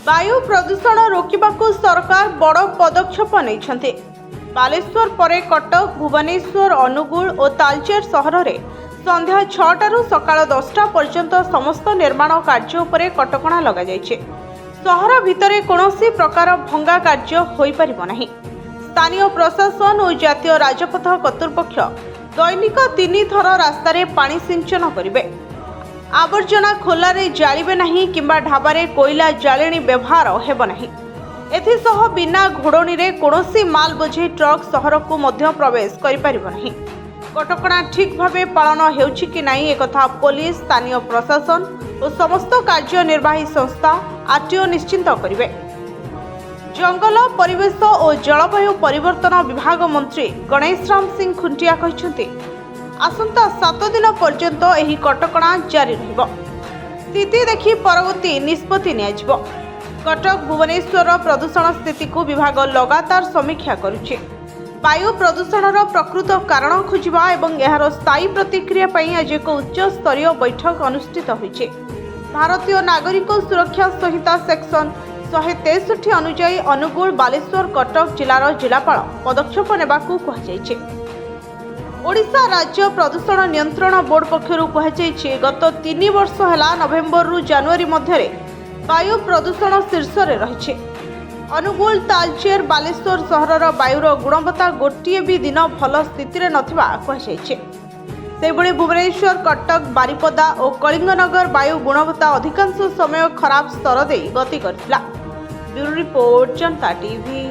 वायु प्रदूषण रोकने सरकार बड़ पदक्षेप नहीं। बालेश्वर पर कटक, भुवनेश्वर, अनुगुल और तालचेर सहर में संध्या 6टारू सकाळ 10टा पर्यंत समस्त निर्माण कार्य उपरे कटकणा लगा जाइछे। सहर भितर कौनसी प्रकार भंगा कार्य होई परिबो नहीं। स्थानीय प्रशासन और जातीय राजपथ कर्तृपक्ष दैनिक 3 थर रास्तार पानी सिंचन करेंगे। आवर्जना खोलारे जालिबे नहीं किंबा ढाबारे कोयला जाळेणी व्यवहार हेब नहीं। एथिसह बिना घोड़णी रे कौनसी माल बोझी ट्रक सहर को मध्य प्रवेश करि परिबो नहीं। कटकणा ठीक भावे पालन हेउछि कि नहीं एकथा पुलिस, स्थानीय प्रशासन और समस्त कार्यनिर्वाही संस्था आरटीओ निश्चिंत करिवे। जंगल, परिवेश और जलवायु परिवर्तन विभाग मंत्री गणेश राम सिंह खुंटिया कहते आसंता 7 दिन पर्यंत एही कटकणा जारी रहिबो। स्थिति देखि परवर्ती निष्पत्ति नियाजिबो। कटक, भुवनेश्वर प्रदूषण स्थिति को विभाग लगातार समीक्षा करुछि। वायु प्रदूषणर प्रकृत कारण खोजिबा एवं एहार स्थायी प्रतिक्रिया पई आज एक उच्च स्तरीय बैठक अनुष्ठित होइछि। भारतीय नागरिक सुरक्षा संहिता सेक्शन 163 अनुଯାयी अनुगुल, बालेश्वर, कटक जिलार जिलापाल पदक्षेप नेबाकू कहुଯାଇଛି। ओडिशा राज्य प्रदूषण नियंत्रण बोर्ड पक्षरु कहुଯାଇଛି गत 3 वर्ष ହେଲା नवेम्बर रु जनवरी मध्य वायु प्रदूषण शीर्ष रे रहिछि। अनुगुल, तालचेर, बालेश्वर सहरर वायुर गुणवत्ता गोटिए भी दिन भल स्थिति रे नथिबा कहुଯାଇଛି। सेबड़ी भुवनेश्वर, कटक, बारिपदा और कलिंगनगर वायु गुणवत्ता अधिकांश समय खराब स्तर दे गति करथिला। ब्यूरो रिपोर्ट, जनता टीवी।